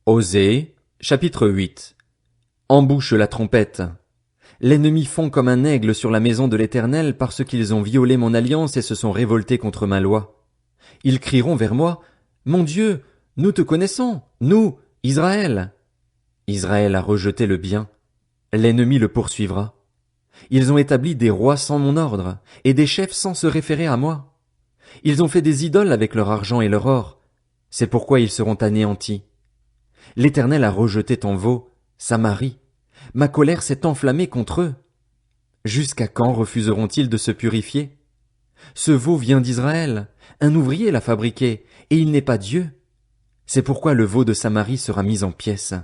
Osée, chapitre 8. Embouche la trompette. L'ennemi fond comme un aigle sur la maison de l'Éternel parce qu'ils ont violé mon alliance et se sont révoltés contre ma loi. Ils crieront vers moi, Mon Dieu, nous te connaissons, nous, Israël. Israël a rejeté le bien. L'ennemi le poursuivra. Ils ont établi des rois sans mon ordre, et des chefs sans se référer à moi. Ils ont fait des idoles avec leur argent et leur or. C'est pourquoi ils seront anéantis. L'Éternel a rejeté ton veau, Samarie. Ma colère s'est enflammée contre eux. Jusqu'à quand refuseront-ils de se purifier? Ce veau vient d'Israël, un ouvrier l'a fabriqué, et il n'est pas Dieu. C'est pourquoi le veau de Samarie sera mis en pièces.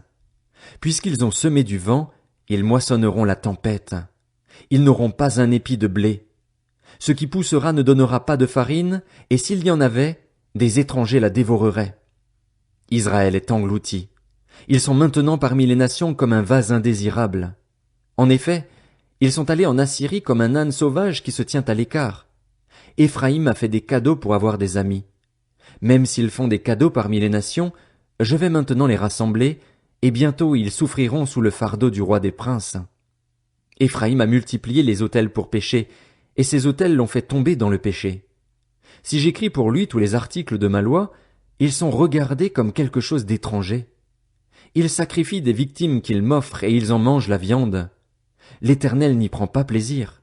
Puisqu'ils ont semé du vent, ils moissonneront la tempête. Ils n'auront pas un épi de blé. Ce qui poussera ne donnera pas de farine, et s'il y en avait, des étrangers la dévoreraient. Israël est englouti. Ils sont maintenant parmi les nations comme un vase indésirable. En effet, ils sont allés en Assyrie comme un âne sauvage qui se tient à l'écart. Éphraïm a fait des cadeaux pour avoir des amis. Même s'ils font des cadeaux parmi les nations, je vais maintenant les rassembler, et bientôt ils souffriront sous le fardeau du roi des princes. Éphraïm a multiplié les autels pour pécher, et ces autels l'ont fait tomber dans le péché. Si j'écris pour lui tous les articles de ma loi, ils sont regardés comme quelque chose d'étranger. Ils sacrifient des victimes qu'ils m'offrent et ils en mangent la viande. L'Éternel n'y prend pas plaisir.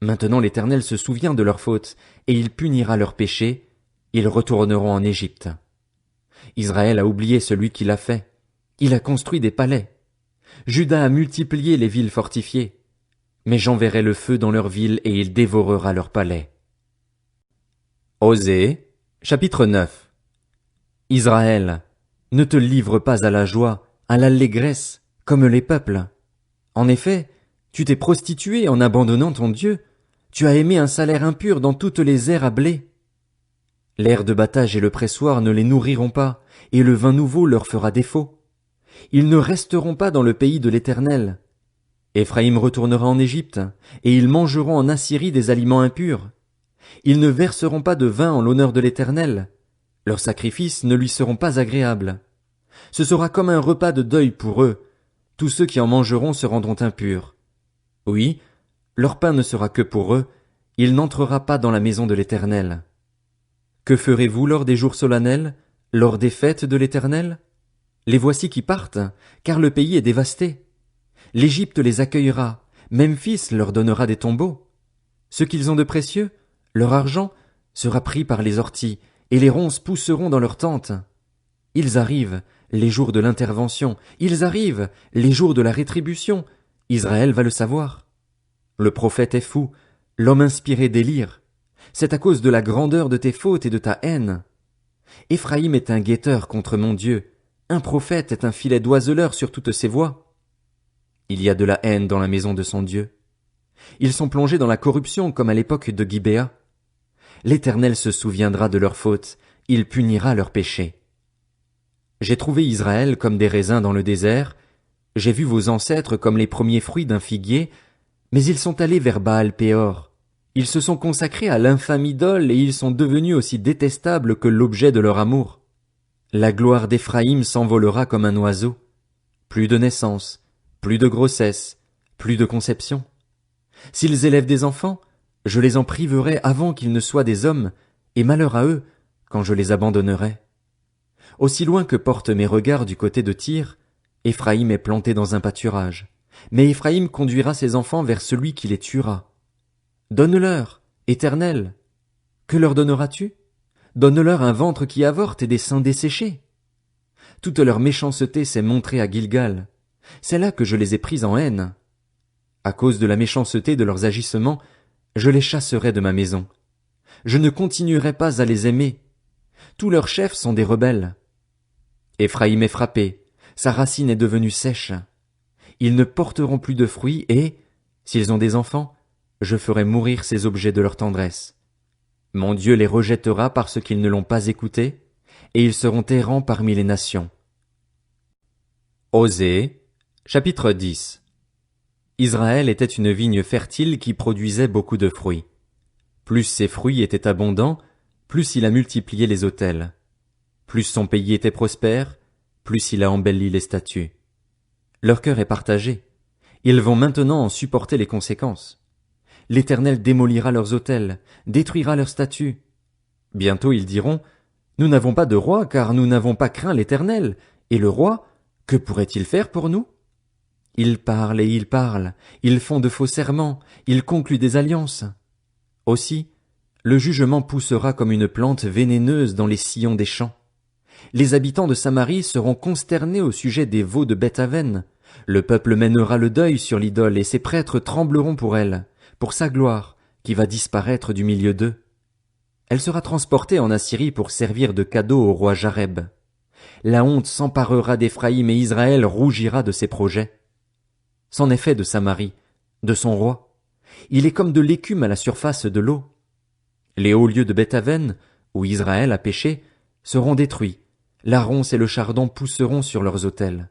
Maintenant l'Éternel se souvient de leurs fautes, et il punira leurs péchés, ils retourneront en Égypte. Israël a oublié celui qui l'a fait. Il a construit des palais. Juda a multiplié les villes fortifiées. Mais j'enverrai le feu dans leurs villes et il dévorera leurs palais. Osée, chapitre 9. Israël, ne te livre pas à la joie, à l'allégresse, comme les peuples. En effet, tu t'es prostitué en abandonnant ton Dieu. Tu as aimé un salaire impur dans toutes les aires à blé. L'air de battage et le pressoir ne les nourriront pas, et le vin nouveau leur fera défaut. Ils ne resteront pas dans le pays de l'Éternel. Éphraïm retournera en Égypte, et ils mangeront en Assyrie des aliments impurs. Ils ne verseront pas de vin en l'honneur de l'Éternel. Leurs sacrifices ne lui seront pas agréables. Ce sera comme un repas de deuil pour eux. Tous ceux qui en mangeront se rendront impurs. Oui, leur pain ne sera que pour eux. Il n'entrera pas dans la maison de l'Éternel. Que ferez-vous lors des jours solennels, lors des fêtes de l'Éternel? Les voici qui partent, car le pays est dévasté. L'Égypte les accueillera, Memphis leur donnera des tombeaux. Ce qu'ils ont de précieux, leur argent, sera pris par les orties, et les ronces pousseront dans leurs tentes. Ils arrivent, les jours de l'intervention, ils arrivent, les jours de la rétribution. Israël va le savoir. Le prophète est fou, l'homme inspiré délire. C'est à cause de la grandeur de tes fautes et de ta haine. Éphraïm est un guetteur contre mon Dieu. Un prophète est un filet d'oiseleur sur toutes ses voies. Il y a de la haine dans la maison de son Dieu. Ils sont plongés dans la corruption comme à l'époque de Gibéa. L'Éternel se souviendra de leurs fautes, il punira leurs péchés. J'ai trouvé Israël comme des raisins dans le désert, j'ai vu vos ancêtres comme les premiers fruits d'un figuier, mais ils sont allés vers Baal-Péor. Ils se sont consacrés à l'infâme idole et ils sont devenus aussi détestables que l'objet de leur amour. La gloire d'Éphraïm s'envolera comme un oiseau. Plus de naissance, plus de grossesse, plus de conception. S'ils élèvent des enfants, je les en priverai avant qu'ils ne soient des hommes, et malheur à eux quand je les abandonnerai. Aussi loin que portent mes regards du côté de Tyr, Éphraïm est planté dans un pâturage. Mais Éphraïm conduira ses enfants vers celui qui les tuera. Donne-leur, Éternel. Que leur donneras-tu? Donne-leur un ventre qui avorte et des seins desséchés. Toute leur méchanceté s'est montrée à Gilgal. C'est là que je les ai pris en haine. À cause de la méchanceté de leurs agissements, je les chasserai de ma maison. Je ne continuerai pas à les aimer. Tous leurs chefs sont des rebelles. Éphraïm est frappé, sa racine est devenue sèche. Ils ne porteront plus de fruits et, s'ils ont des enfants, je ferai mourir ces objets de leur tendresse. Mon Dieu les rejettera parce qu'ils ne l'ont pas écouté, et ils seront errants parmi les nations. Osée, chapitre 10. Israël était une vigne fertile qui produisait beaucoup de fruits. Plus ses fruits étaient abondants, plus il a multiplié les autels. Plus son pays était prospère, plus il a embelli les statues. Leur cœur est partagé. Ils vont maintenant en supporter les conséquences. L'Éternel démolira leurs autels, détruira leurs statues. Bientôt ils diront, nous n'avons pas de roi, car nous n'avons pas craint l'Éternel, et le roi, que pourrait-il faire pour nous? Ils parlent et ils parlent, ils font de faux serments, ils concluent des alliances. Aussi, le jugement poussera comme une plante vénéneuse dans les sillons des champs. Les habitants de Samarie seront consternés au sujet des veaux de Beth-Aven. Le peuple mènera le deuil sur l'idole et ses prêtres trembleront pour elle, pour sa gloire, qui va disparaître du milieu d'eux. Elle sera transportée en Assyrie pour servir de cadeau au roi Jareb. La honte s'emparera d'Éphraïm et Israël rougira de ses projets. C'en est fait de Samarie, de son roi. Il est comme de l'écume à la surface de l'eau. Les hauts lieux de Beth-Aven, où Israël a péché, seront détruits. La ronce et le chardon pousseront sur leurs autels.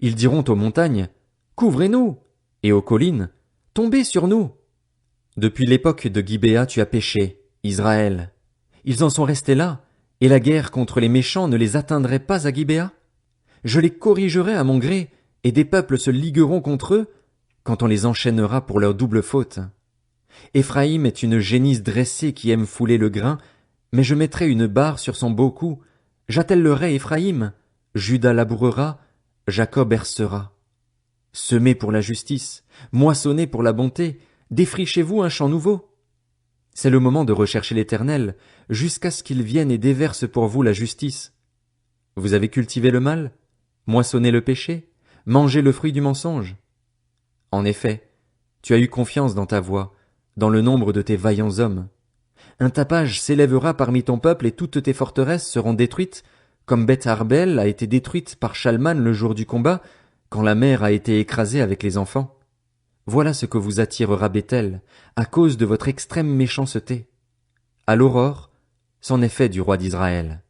Ils diront aux montagnes, couvrez-nous, et aux collines, tombez sur nous. Depuis l'époque de Gibéa tu as péché, Israël. Ils en sont restés là, et la guerre contre les méchants ne les atteindrait pas à Gibéa? Je les corrigerai à mon gré, et des peuples se ligueront contre eux, quand on les enchaînera pour leur double faute. Éphraïm est une génisse dressée qui aime fouler le grain, mais je mettrai une barre sur son beau cou, j'attellerai Éphraïm, Juda labourera, Jacob hercera. Semez pour la justice, moissonnez pour la bonté, défrichez-vous un champ nouveau. C'est le moment de rechercher l'Éternel, jusqu'à ce qu'il vienne et déverse pour vous la justice. Vous avez cultivé le mal, moissonné le péché, mangé le fruit du mensonge. En effet, tu as eu confiance dans ta voix, dans le nombre de tes vaillants hommes. Un tapage s'élèvera parmi ton peuple et toutes tes forteresses seront détruites, comme Beth Arbel a été détruite par Shalman le jour du combat, quand la mère a été écrasée avec les enfants. Voilà ce que vous attirera Bethel, à cause de votre extrême méchanceté. À l'aurore, c'en est fait du roi d'Israël.